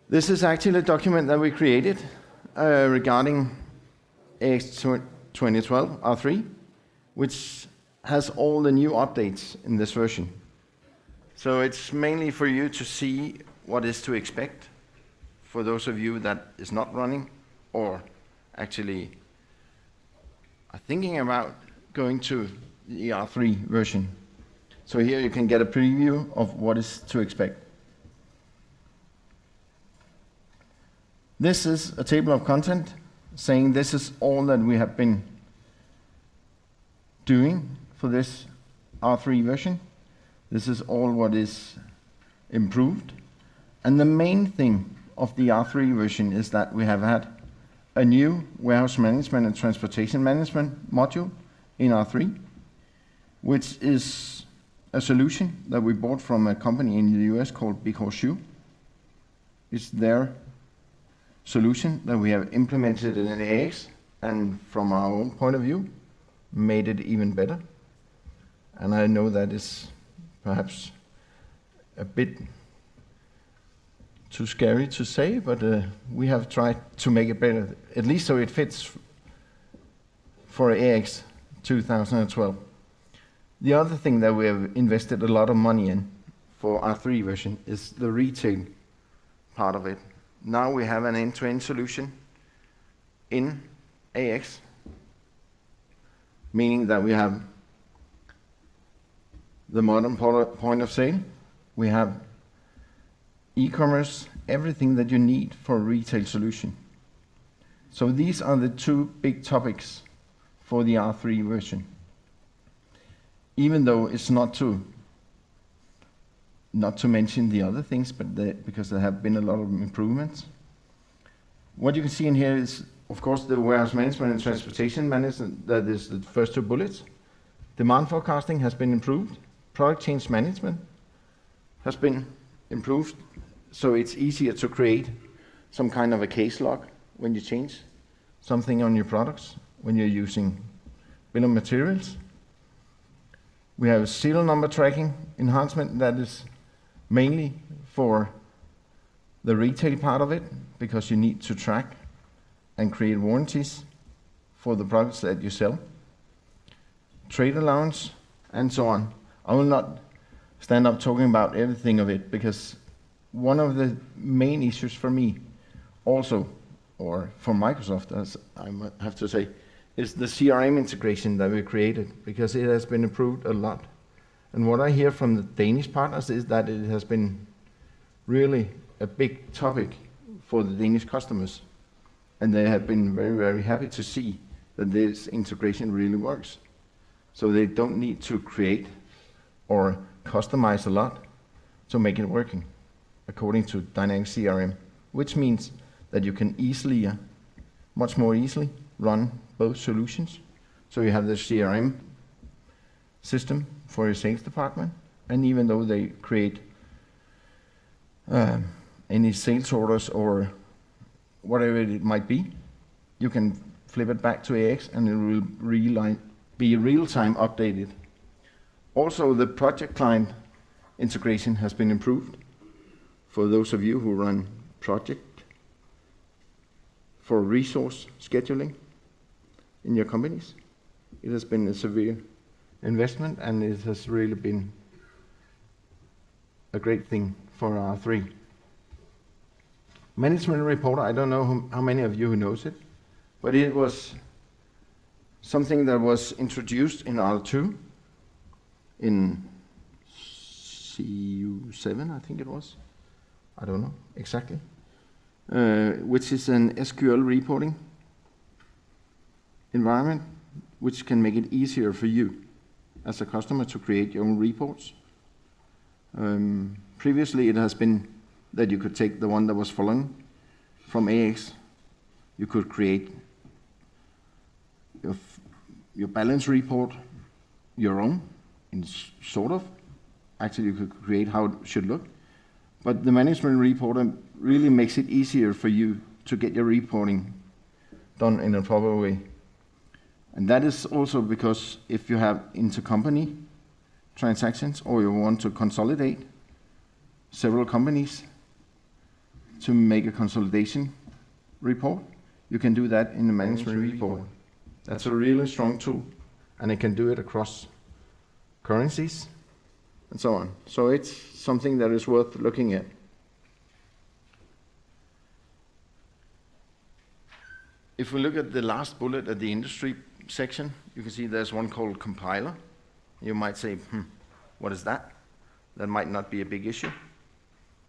This is actually a document that we created regarding AX 2012 R3, which has all the new updates in this version. So it's mainly for you to see what is to expect for those of you that is not running or actually are thinking about going to the R3 version. So here you can get a preview of what is to expect. This is a table of content saying this is all that we have been doing for this R3 version. This is all what is improved. And the main thing of the R3 version is that we have had a new warehouse management and transportation management module in R3, which is a solution that we bought from a company in the US called Big Horseshoe. It's their solution that we have implemented in AX, and from our own point of view, made it even better. And I know that is perhaps a bit too scary to say, but we have tried to make it better, at least so it fits for AX 2012. The other thing that we have invested a lot of money in for R3 version is the retail part of it. Now we have an end-to-end solution in AX, meaning that we have the modern point of sale, we have e-commerce, everything that you need for a retail solution. So these are the two big topics for the R3 version. Even though it's not to mention the other things, but because there have been a lot of improvements. What you can see in here is, of course, the warehouse management and transportation management. That is the first two bullets. Demand forecasting has been improved. Product change management has been improved, so it's easier to create some kind of a case log when you change something on your products, when you're using bill of materials. We have a serial number tracking enhancement that is mainly for the retail part of it, because you need to track and create warranties for the products that you sell. Trade allowance, and so on. I will not stand up talking about everything of it, because one of the main issues for me also, or for Microsoft, as I have to say, is the CRM integration that we created, because it has been improved a lot. And what I hear from the Danish partners is that it has been really a big topic for the Danish customers. And they have been very, very happy to see that this integration really works. So they don't need to create or customize a lot to make it working according to Dynamics CRM, which means that you can easily, much more easily, run both solutions. So you have the CRM system for your sales department, and even though they create any sales orders or whatever it might be, you can flip it back to AX and it will be real-time updated. Also, the project client integration has been improved for those of you who run project for resource scheduling in your companies. It has been a severe investment, and it has really been a great thing for R3. Management reporter, I don't know how many of you who knows it, but it was something that was introduced in R2 in CU7, I think it was. I don't know exactly. Which is an SQL reporting environment, which can make it easier for you as a customer to create your own reports. Previously, it has been that you could take the one that was following from AX. You could create your balance report, your own, in sort of. Actually, you could create how it should look. But the management reporter really makes it easier for you to get your reporting done in a proper way. And that is also because if you have intercompany transactions or you want to consolidate several companies, to make a consolidation report, you can do that in the management report. That's a really strong tool, and it can do it across currencies and so on. So it's something that is worth looking at. If we look at the last bullet at the industry section, you can see there's one called compiler. You might say, what is that? That might not be a big issue.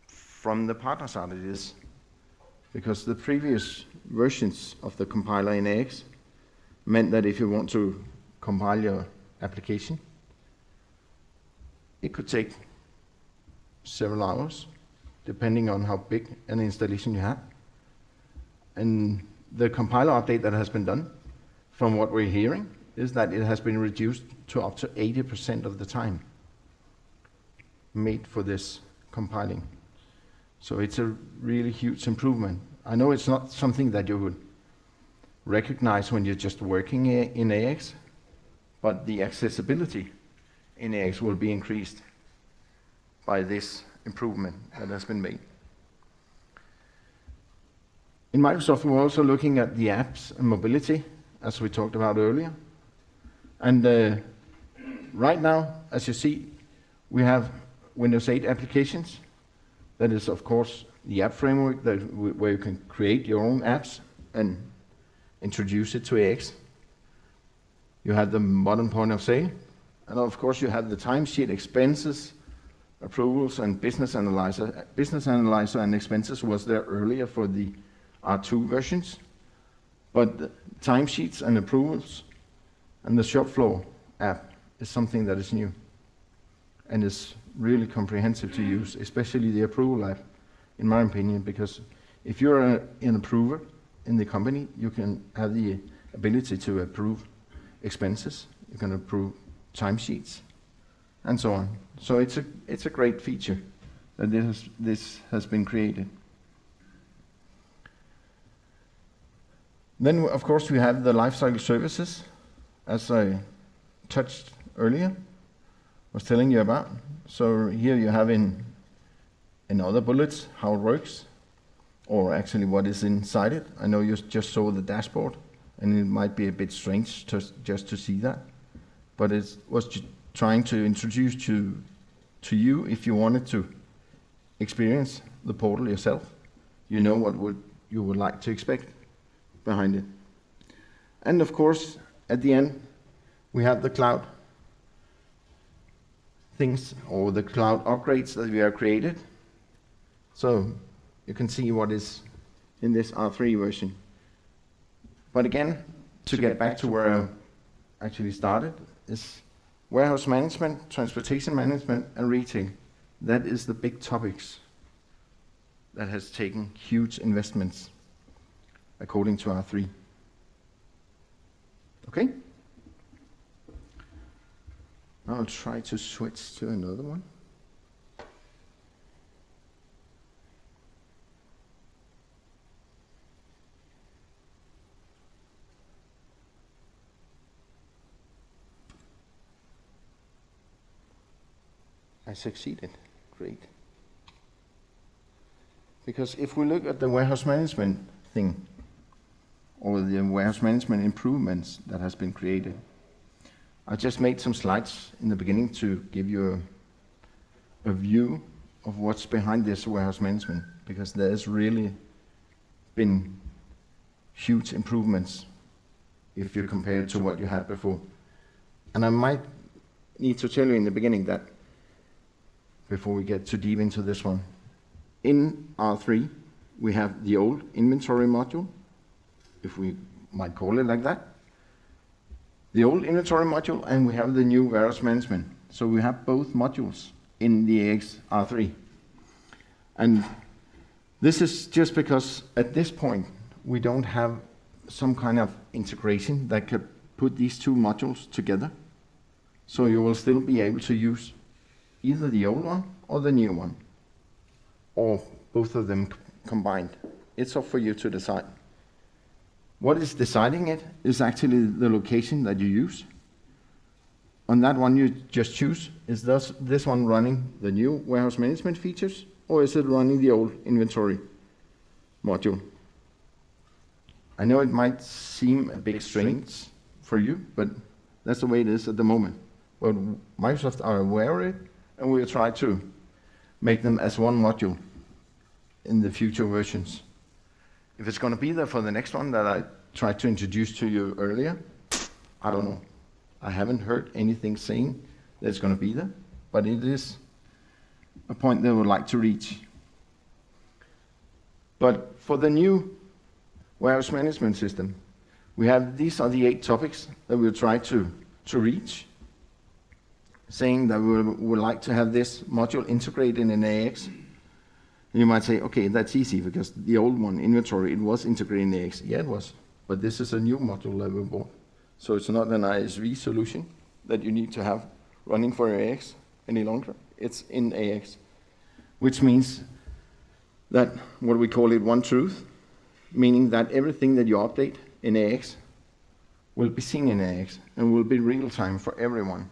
From the partner side it is, because the previous versions of the compiler in AX meant that if you want to compile your application, it could take several hours, depending on how big an installation you have. And the compiler update that has been done, from what we're hearing, is that it has been reduced to up to 80% of the time made for this compiling. So it's a really huge improvement. I know it's not something that you would recognize when you're just working in AX, but the accessibility in AX will be increased by this improvement that has been made. In Microsoft, we're also looking at the apps and mobility, as we talked about earlier. And right now, as you see, we have Windows 8 applications. That is, of course, the app framework where you can create your own apps and introduce it to AX. You have the modern point of sale. And of course, you have the timesheet, expenses, approvals, and business analyzer. Business analyzer and expenses was there earlier for the R2 versions. But the timesheets and approvals and the shop floor app is something that is new and is really comprehensive to use, especially the approval app, in my opinion, because if you're an approver in the company, you can have the ability to approve expenses, you can approve timesheets, and so on. So it's a great feature that this has been created. Then, of course, we have the lifecycle services, as I touched earlier, was telling you about. So here you have in other bullets how it works, or actually what is inside it. I know you just saw the dashboard, and it might be a bit strange just to see that, but it was trying to introduce to you, if you wanted to experience the portal yourself, you know what you would like to expect behind it. And of course, at the end, we have the cloud things, or the cloud upgrades that we have created. So you can see what is in this R3 version. But again, to get back to where I actually started, is warehouse management, transportation management, and retail. That is the big topics that has taken huge investments according to R3. Okay? I'll try to switch to another one. I succeeded. Great. Because if we look at the warehouse management thing, or the warehouse management improvements that has been created, I just made some slides in the beginning to give you a view of what's behind this warehouse management, because there's really been huge improvements if you compare it to what you had before. And I might need to tell you in the beginning that, before we get too deep into this one, in R3 we have the old inventory module, if we might call it like that, the old inventory module, and we have the new warehouse management. So we have both modules in the AX R3. And this is just because at this point we don't have some kind of integration that could put these two modules together. So you will still be able to use either the old one or the new one, or both of them combined. It's up for you to decide. What is deciding it is actually the location that you use. On that one you just choose, is this one running the new warehouse management features, or is it running the old inventory module. I know it might seem a bit strange for you, but that's the way it is at the moment. But Microsoft are aware of it, and we'll try to make them as one module in the future versions. If it's going to be there for the next one that I tried to introduce to you earlier, I don't know. I haven't heard anything saying that it's going to be there, but it is a point they would like to reach. But for the new warehouse management system, these are the 8 topics that we'll try to reach, saying that we would like to have this module integrated in AX. You might say, okay, that's easy because the old one, inventory, it was integrated in AX. Yeah, it was, but this is a new module that we bought. So it's not an ISV solution that you need to have running for AX any longer. It's in AX, which means that what we call it one truth, meaning that everything that you update in AX will be seen in AX and will be real time for everyone.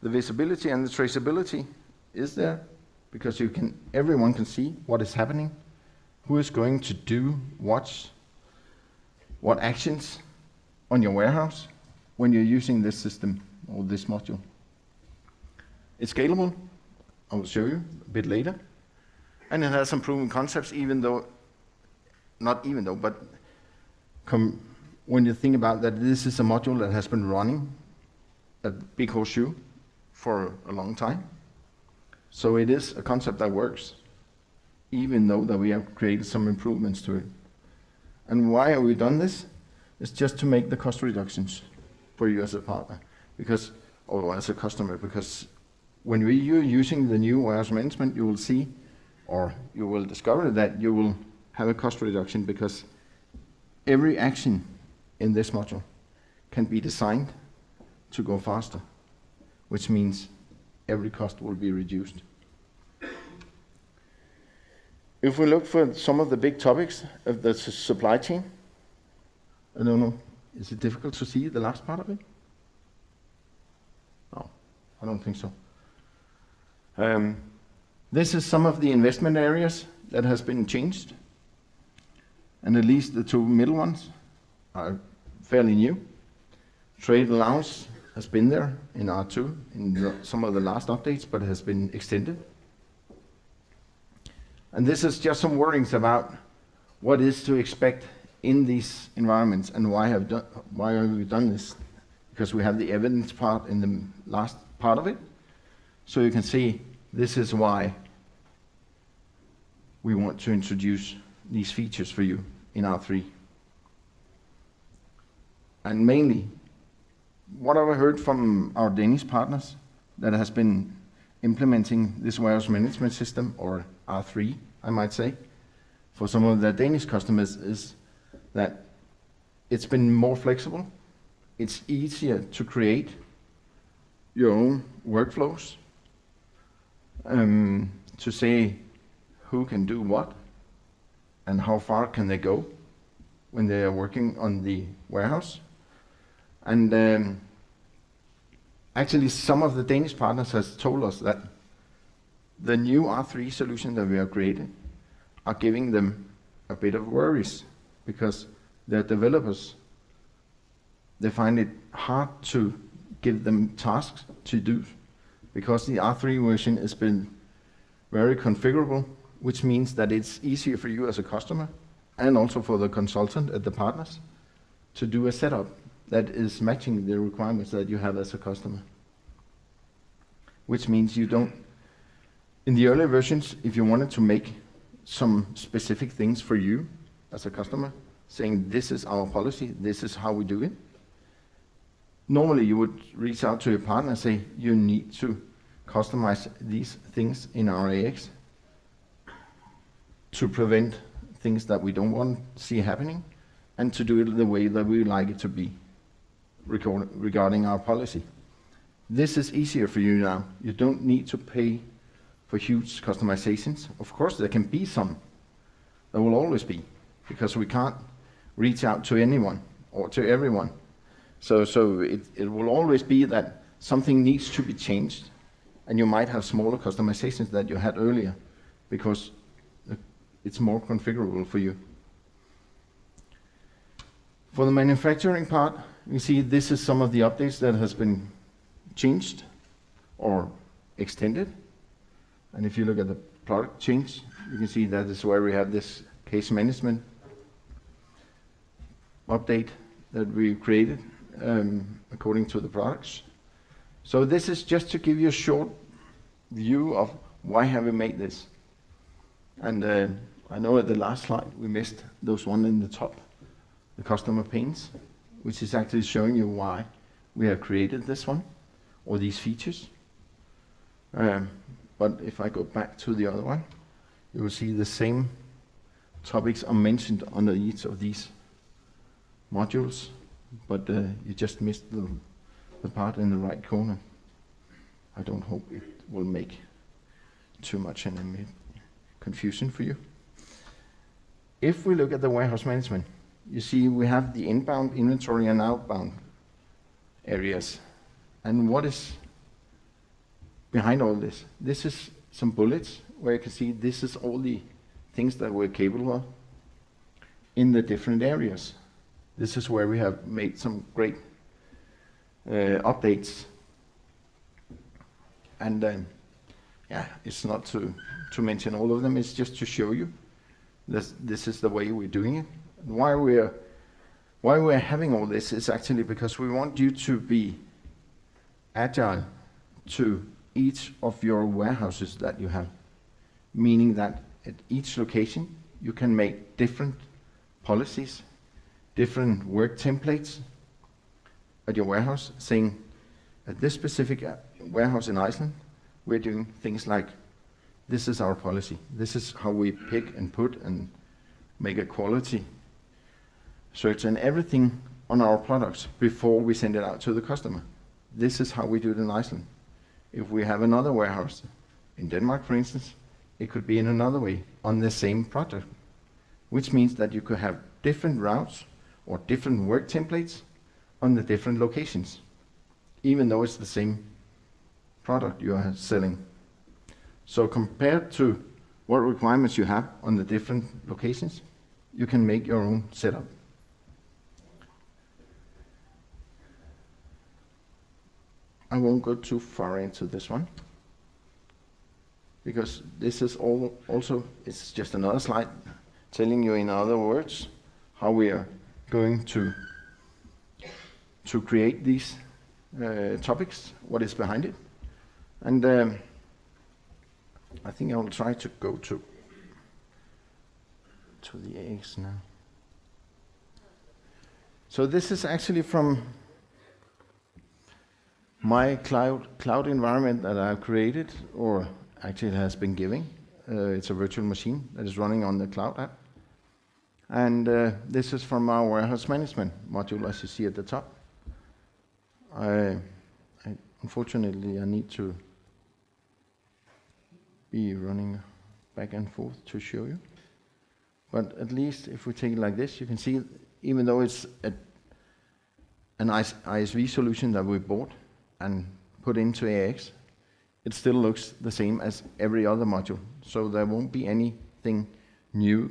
The visibility and the traceability is there because everyone can see what is happening, who is going to do what actions on your warehouse when you're using this system or this module. It's scalable. I will show you a bit later. And it has some proven concepts, but when you think about that this is a module that has been running at Big Horseshoe for a long time. So it is a concept that works, even though that we have created some improvements to it. And why have we done this? It's just to make the cost reductions for you as a partner, or as a customer, because when you're using the new warehouse management, you will see, or you will discover that you will have a cost reduction because every action in this module can be designed to go faster, which means every cost will be reduced. If we look for some of the big topics of the supply chain, I don't know, is it difficult to see the last part of it? No, I don't think so. This is some of the investment areas that has been changed, and at least the 2 middle ones are fairly new. Trade allowance has been there in R2 in some of the last updates, but has been extended. And this is just some wordings about what is to expect in these environments and why have we done this? Because we have the evidence part in the last part of it. So you can see this is why we want to introduce these features for you in R3. And mainly, what have I heard from our Danish partners that has been implementing this warehouse management system, or R3, I might say, for some of the Danish customers is that it's been more flexible. It's easier to create your own workflows, to say who can do what and how far can they go when they are working on the warehouse. And actually some of the Danish partners has told us that the new R3 solution that we are creating are giving them a bit of worries because their developers, they find it hard to give them tasks to do because the R3 version has been very configurable, which means that it's easier for you as a customer and also for the consultant at the partners to do a setup that is matching the requirements that you have as a customer. Which means you don't, in the earlier versions, if you wanted to make some specific things for you as a customer, saying this is our policy, this is how we do it, normally you would reach out to your partner and say, you need to customize these things in our AX to prevent things that we don't want to see happening and to do it the way that we like it to be regarding our policy. This is easier for you now. You don't need to pay for huge customizations. Of course, there can be some. There will always be, because we can't reach out to anyone or to everyone. So it will always be that something needs to be changed, and you might have smaller customizations that you had earlier, because it's more configurable for you. For the manufacturing part, you see this is some of the updates that has been changed or extended. And if you look at the product change, you can see that is where we have this case management update that we created according to the products. So this is just to give you a short view of why have we made this. And I know at the last slide we missed those one in the top, the customer pains, which is actually showing you why we have created this one or these features. But if I go back to the other one, you will see the same topics are mentioned under each of these modules, but you just missed the part in the right corner. I don't hope it will make too much any confusion for you. If we look at the warehouse management, you see we have the inbound inventory and outbound areas. And what is behind all this? This is some bullets where you can see this is all the things that we're capable of in the different areas. This is where we have made some great updates. And yeah, it's not to mention all of them, it's just to show you this is the way we're doing it. Why we're having all this is actually because we want you to be agile to each of your warehouses that you have, meaning that at each location you can make different policies, different work templates at your warehouse, saying at this specific warehouse in Iceland we're doing things like this is our policy, this is how we pick and put and make a quality search and everything on our products before we send it out to the customer. This is how we do it in Iceland. If we have another warehouse in Denmark, for instance, it could be in another way on the same product, which means that you could have different routes or different work templates on the different locations, even though it's the same product you are selling. So compared to what requirements you have on the different locations, you can make your own setup. I won't go too far into this one, because this is also, it's just another slide telling you in other words how we are going to create these topics, what is behind it. And I think I will try to go to the eggs now. So this is actually from my cloud environment that I've created, or actually it has been giving. It's a virtual machine that is running on the cloud app. And this is from our warehouse management module, as you see at the top. Unfortunately, I need to be running back and forth to show you. But at least if we take it like this, you can see, even though it's an ISV solution that we bought and put into AX, it still looks the same as every other module. So there won't be anything new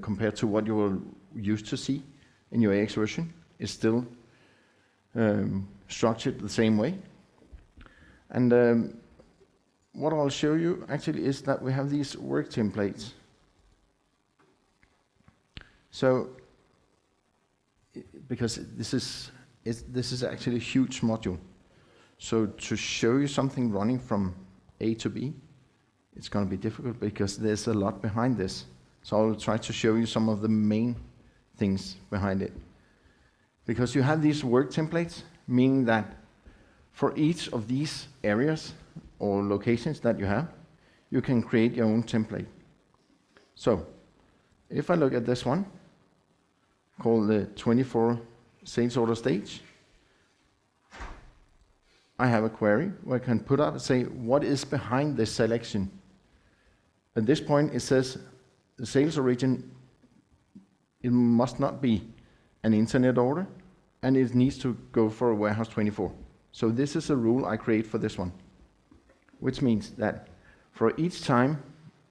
compared to what you will used to see in your AX version. It's still structured the same way. And what I'll show you actually is that we have these work templates. So, because this is actually a huge module. So to show you something running from A to B, it's going to be difficult because there's a lot behind this. So I'll try to show you some of the main things behind it. Because you have these work templates, meaning that for each of these areas or locations that you have, you can create your own template. So if I look at this one, called the 24 sales order stage, I have a query where I can put up and say, what is behind this selection? At this point, it says the sales origin, it must not be an internet order, and it needs to go for a warehouse 24. So this is a rule I create for this one, which means that for each time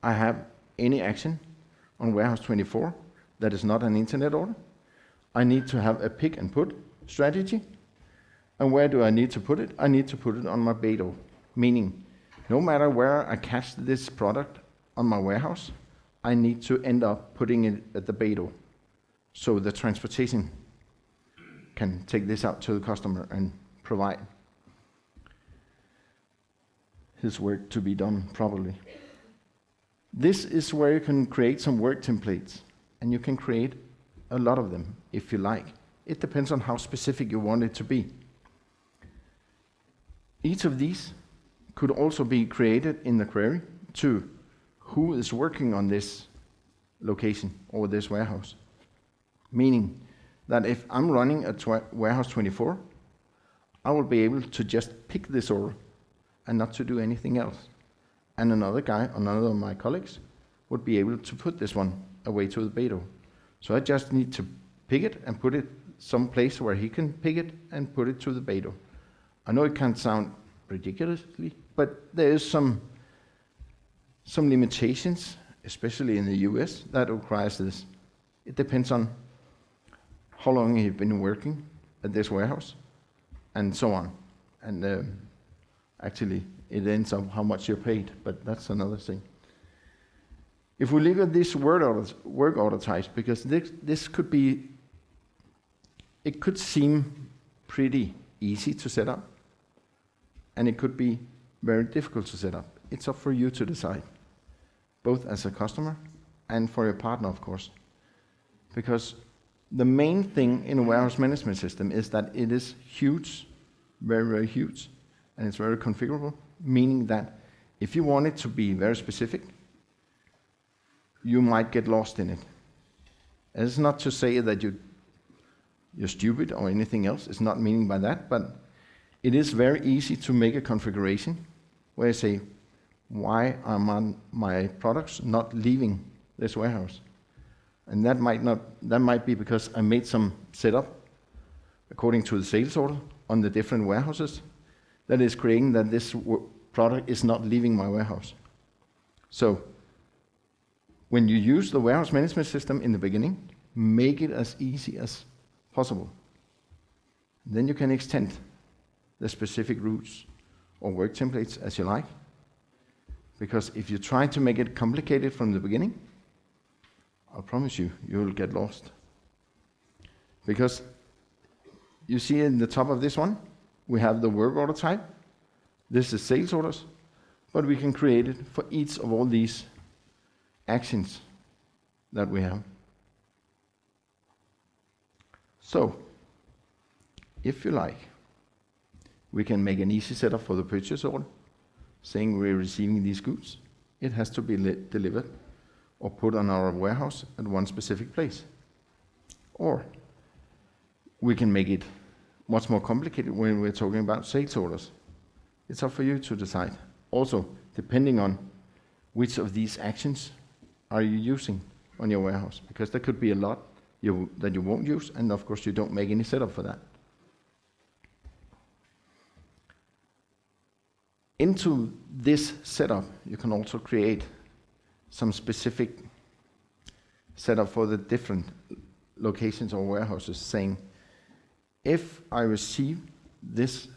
I have any action on warehouse 24 that is not an internet order. I need to have a pick and put strategy. And where do I need to put it? I need to put it on my BEDO, meaning no matter where I catch this product on my warehouse, I need to end up putting it at the BEDO, so the transportation can take this out to the customer and provide his work to be done properly. This is where you can create some work templates, and you can create a lot of them if you like. It depends on how specific you want it to be. Each of these could also be created in the query to who is working on this location or this warehouse. Meaning that if I'm running a warehouse 24, I will be able to just pick this order and not to do anything else. And another guy, another of my colleagues, would be able to put this one away to the BEDO. So I just need to pick it and put it someplace where he can pick it and put it to the BEDO. I know it can sound ridiculously, but there is some limitations, especially in the US, that requires this. It depends on how long you've been working at this warehouse, and so on. And actually, it ends up how much you're paid, but that's another thing. If we look at these work order types, because this could be, it could seem pretty easy to set up, and it could be very difficult to set up. It's up for you to decide, both as a customer and for your partner, of course. Because the main thing in a warehouse management system is that it is huge, very, very huge, and it's very configurable, meaning that if you want it to be very specific, you might get lost in it. And it's not to say that you're stupid or anything else. It's not meaning by that, but it is very easy to make a configuration where you say, why are my products not leaving this warehouse? And that might be because I made some setup according to the sales order on the different warehouses that is creating that this product is not leaving my warehouse. So when you use the warehouse management system in the beginning, make it as easy as possible. Then you can extend the specific routes or work templates as you like. Because if you try to make it complicated from the beginning, I promise you, you'll get lost. Because you see in the top of this one, we have the work order type. This is sales orders, but we can create it for each of all these actions that we have. So, if you like, we can make an easy setup for the purchase order, saying we're receiving these goods. It has to be delivered or put on our warehouse at one specific place. Or we can make it much more complicated when we're talking about sales orders. It's up for you to decide. Also, depending on which of these actions are you using on your warehouse, because there could be a lot that you won't use, and of course you don't make any setup for that. Into this setup, you can also create some specific setup for the different locations or warehouses, saying, if I receive this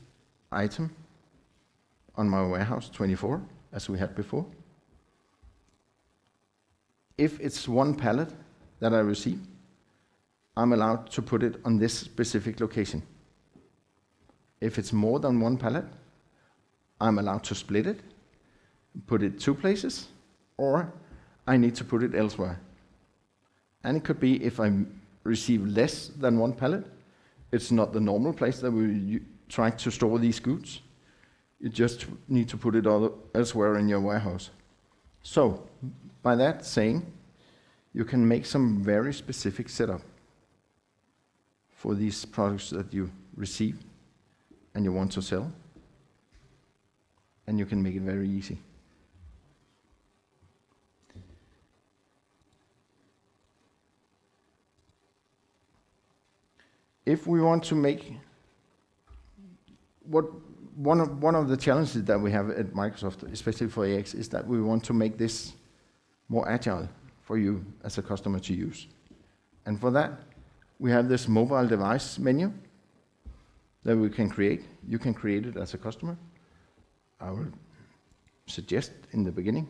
item on my warehouse 24, as we had before, if it's one pallet that I receive, I'm allowed to put it on this specific location. If it's more than one pallet, I'm allowed to split it, put it two places, or I need to put it elsewhere. And it could be if I receive less than one pallet, it's not the normal place that we try to store these goods. You just need to put it elsewhere in your warehouse. So, by that saying, you can make some very specific setup for these products that you receive and you want to sell. And you can make it very easy. If we want to make one of the challenges that we have at Microsoft, especially for AX, is that we want to make this more agile for you as a customer to use. And for that, we have this mobile device menu that we can create. You can create it as a customer. I will suggest in the beginning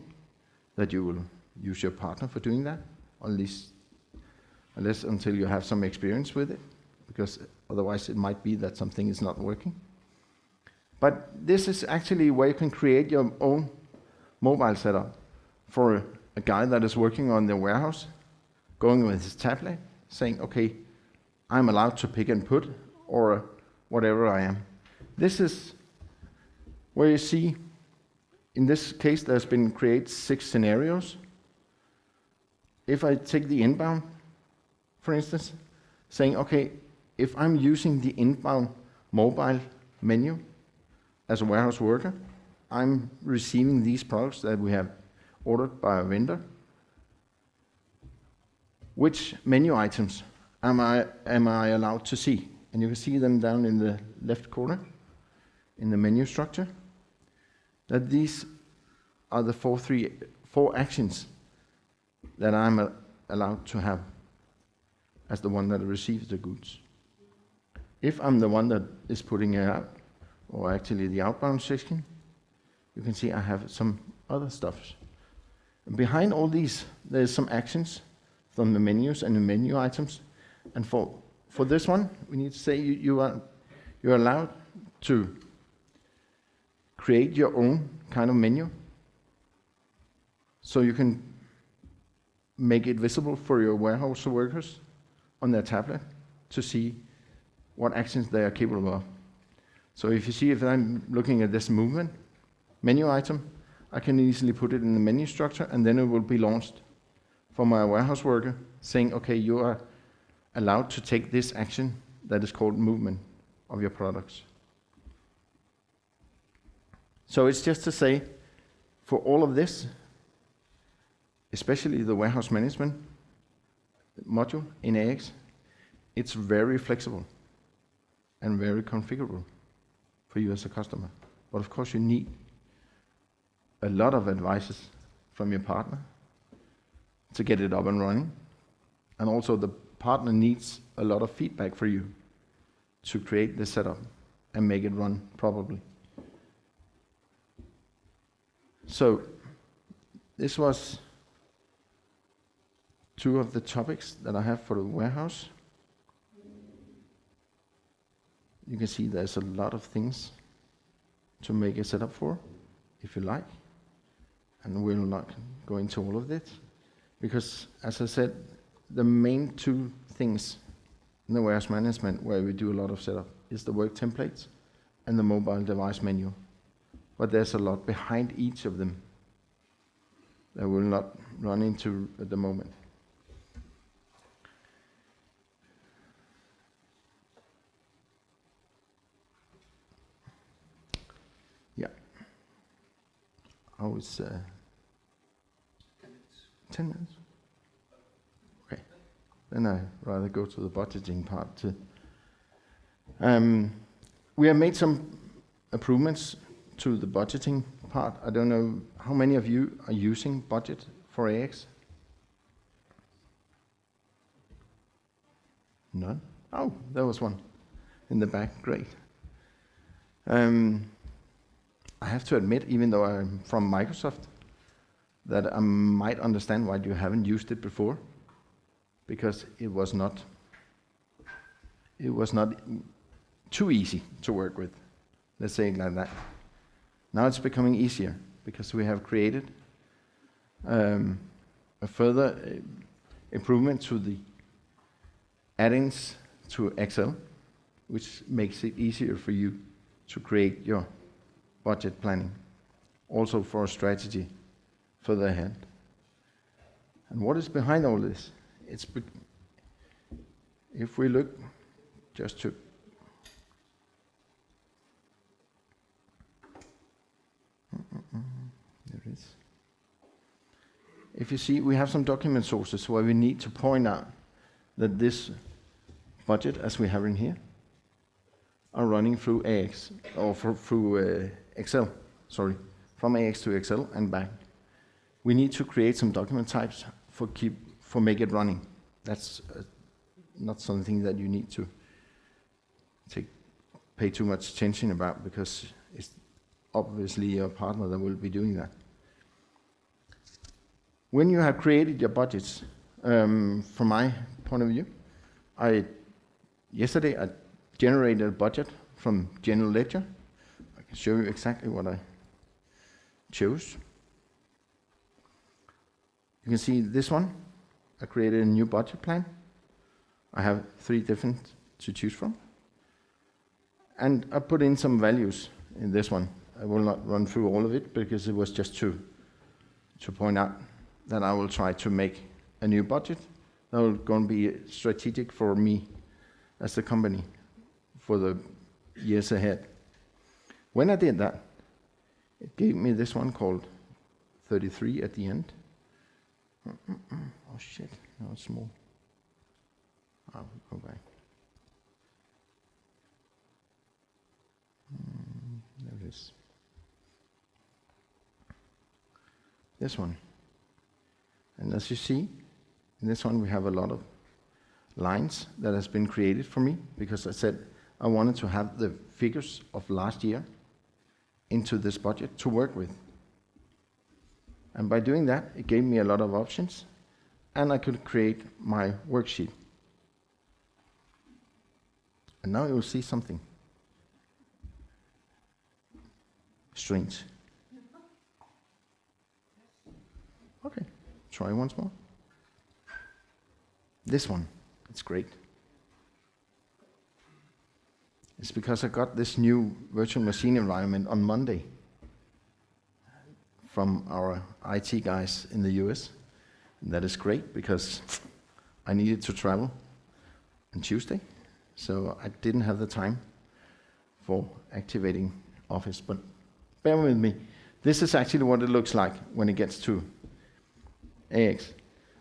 that you will use your partner for doing that, at least unless until you have some experience with it, because otherwise it might be that something is not working. But this is actually where you can create your own mobile setup for a guy that is working on the warehouse, going with his tablet, saying, okay, I'm allowed to pick and put, or whatever I am. This is where you see, in this case, there's been created 6 scenarios. If I take the inbound, for instance, saying, okay, if I'm using the inbound mobile menu as a warehouse worker, I'm receiving these products that we have ordered by a vendor. Which menu items am I allowed to see? And you can see them down in the left corner in the menu structure, that these are the 4 actions that I'm allowed to have as the one that receives the goods. If I'm the one that is putting it out, or actually the outbound section, you can see I have some other stuff. And behind all these, there's some actions from the menus and the menu items. And for this one, we need to say you're allowed to create your own kind of menu, so you can make it visible for your warehouse workers on their tablet to see what actions they are capable of. So if you see, if I'm looking at this movement menu item, I can easily put it in the menu structure, and then it will be launched for my warehouse worker, saying, okay, you are allowed to take this action that is called movement of your products. So it's just to say, for all of this, especially the warehouse management module in AX, it's very flexible and very configurable for you as a customer. But of course you need a lot of advices from your partner to get it up and running. And also the partner needs a lot of feedback for you to create the setup and make it run properly. So this was 2 of the topics that I have for the warehouse. You can see there's a lot of things to make a setup for, if you like. And we'll not go into all of it, because as I said, the main 2 things in the warehouse management where we do a lot of setup is the work templates and the mobile device menu. But there's a lot behind each of them that we'll not run into at the moment. Yeah. Oh, it's 10 minutes? Okay. Then I'd rather go to the budgeting part too. We have made some improvements to the budgeting part. I don't know how many of you are using budget for AX? None? Oh, there was one in the back. Great. I have to admit, even though I'm from Microsoft, that I might understand why you haven't used it before, because it was not too easy to work with. Let's say it like that. Now it's becoming easier because we have created a further improvement to the add-ins to Excel, which makes it easier for you to create your budget planning, also for a strategy further ahead. And what is behind all this? If we look just to there it is. If you see, we have some document sources where we need to point out that this budget, as we have in here, are running through AX, or through Excel, sorry, from AX to Excel and back. we need to create some document types for make it running. That's not something that you need to pay too much attention about, because it's obviously your partner that will be doing that. When you have created your budgets, from my point of view, yesterday I generated a budget from General Ledger. I can show you exactly what I chose. You can see this one. I created a new budget plan. I have 3 different to choose from. And I put in some values in this one. I will not run through all of it, because it was just to point out that I will try to make a new budget that will going to be strategic for me as the company for the years ahead. When I did that, it gave me this one called 33 at the end. Oh shit, now it's small. I'll go back. There it is. This one. And as you see, in this one we have a lot of lines that has been created for me, because I said I wanted to have the figures of last year into this budget to work with. And by doing that, it gave me a lot of options, and I could create my worksheet. And now you'll see something strange. Okay, try once more. This one, it's great. It's because I got this new virtual machine environment on Monday from our IT guys in the US. And that is great, because I needed to travel on Tuesday, so I didn't have the time for activating Office. But bear with me, this is actually what it looks like when it gets to AX,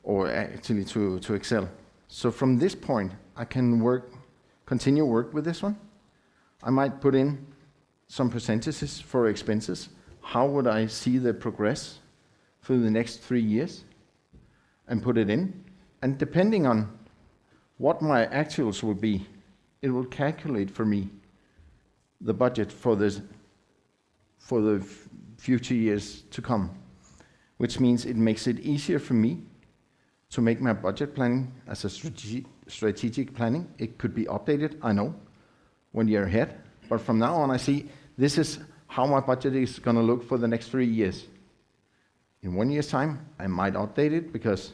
or actually to Excel. So from this point, I can continue work with this one. I might put in some percentages for expenses. How would I see the progress for the next 3 years? And put it in. And depending on what my actuals will be, it will calculate for me the budget for the future years to come, which means it makes it easier for me to make my budget planning as a strategic planning. It could be updated, I know, 1 year ahead, but from now on I see this is how my budget is going to look for the next 3 years. In 1 year's time, I might update it because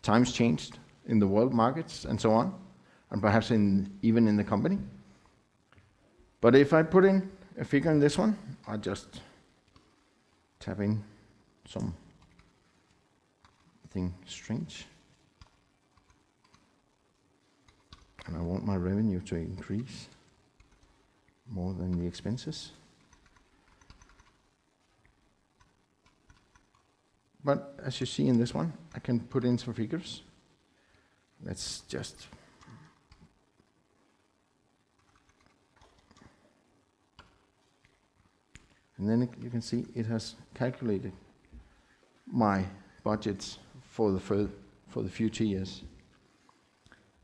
times changed in the world markets and so on, and perhaps even in the company. But if I put in a figure in this one, I just tap in something strange. And I want my revenue to increase more than the expenses. But as you see in this one, I can put in some figures. Let's just and then you can see it has calculated my budgets for the future years.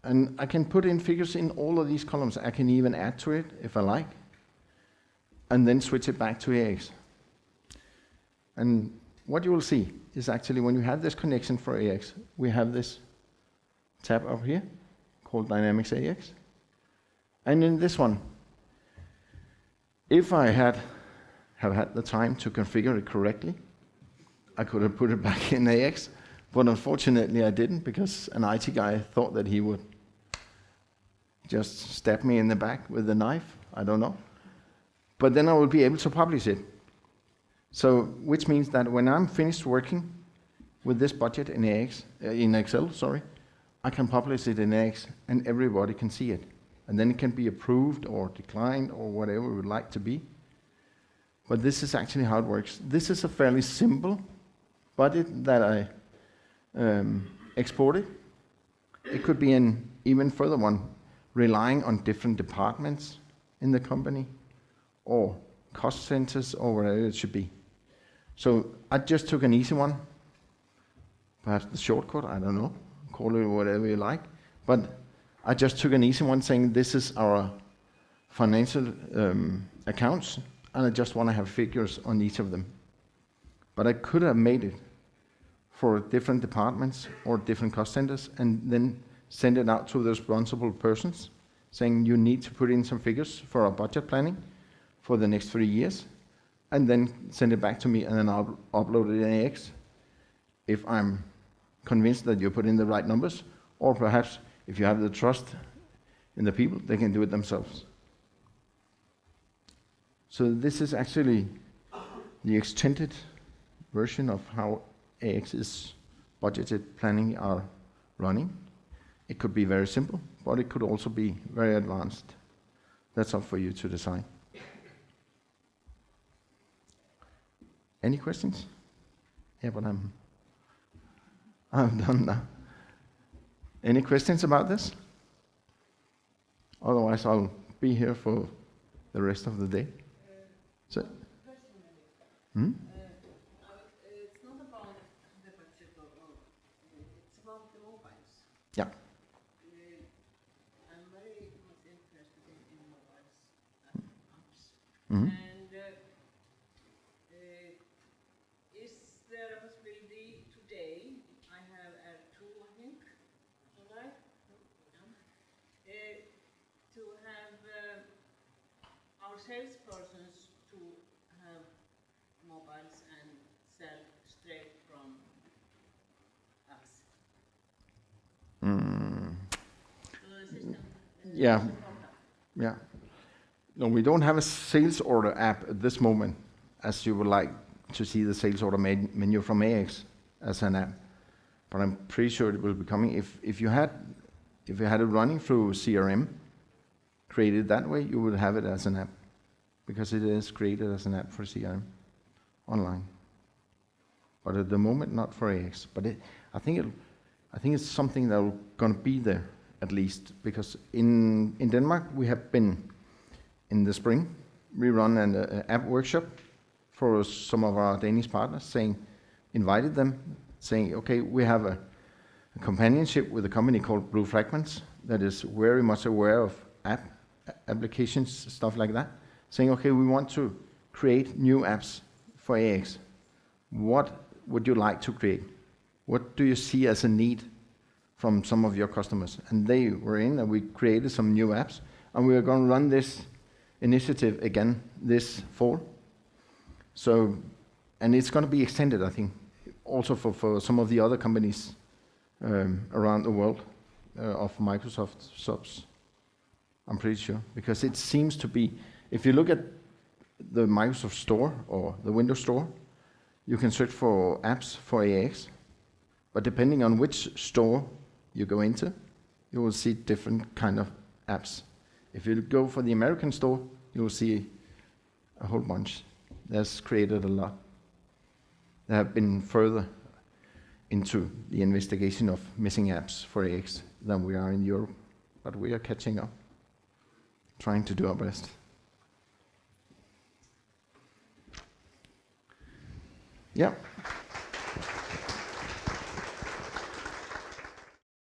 And I can put in figures in all of these columns. I can even add to it if I like, and then switch it back to AX. And what you will see is actually when you have this connection for AX, we have this tab up here called Dynamics AX. And in this one, if I have had the time to configure it correctly, I could have put it back in AX, but unfortunately I didn't, because an IT guy thought that he would just stab me in the back with a knife. I don't know. But then I will be able to publish it. So, which means that when I'm finished working with this budget in Excel, I can publish it in AX and everybody can see it. And then it can be approved or declined or whatever we would like to be. But this is actually how it works. This is a fairly simple budget that I exported. It could be an even further one, relying on different departments in the company or cost centers or whatever it should be. So I just took an easy one perhaps the shortcut, I don't know, call it whatever you like. But I just took an easy one saying this is our financial accounts, and I just want to have figures on each of them. But I could have made it for different departments or different cost centers and then send it out to the responsible persons saying you need to put in some figures for our budget planning for the next 3 years, and then send it back to me, and then I'll upload it in AX if I'm convinced that you put in the right numbers, or perhaps if you have the trust in the people, they can do it themselves. So this is actually the extended version of how AX's budgeted planning are running. It could be very simple, but it could also be very advanced. That's up for you to decide. Any questions? Yeah, but I'm done now. Any questions about this? Otherwise, I'll be here for the rest of the day. So, it's not about the budget, it's about the mobiles. yeah. I'm very much interested in mobiles and apps. Mm-hmm. And is there a possibility today? I have R2, I think, right? To have our salespersons to have mobiles and sell straight from us. So the system Yeah. Yeah. No, we don't have a sales order app at this moment, as you would like to see the sales order menu from AX as an app. But I'm pretty sure it will be coming. If you had it running through CRM, created that way, you would have it as an app, because it is created as an app for CRM online. But at the moment, not for AX. But I think it's something that will going to be there at least, because in Denmark we have been in the spring. We run an app workshop for some of our Danish partners, invited them, saying, okay, we have a companionship with a company called Blue Fragments that is very much aware of applications, stuff like that, saying, okay, we want to create new apps for AX. What would you like to create? What do you see as a need from some of your customers? And they were in, and we created some new apps, and we are going to run this initiative again this fall. So, and it's going to be extended, I think, also for some of the other companies around the world of Microsoft subs. I'm pretty sure, because it seems to be, if you look at the Microsoft Store or the Windows Store, you can search for apps for AX, but depending on which store you go into, you will see different kind of apps. If you go for the American store, you will see a whole bunch. That's created a lot. They have been further into the investigation of missing apps for AX than we are in Europe, but we are catching up, trying to do our best. Yeah.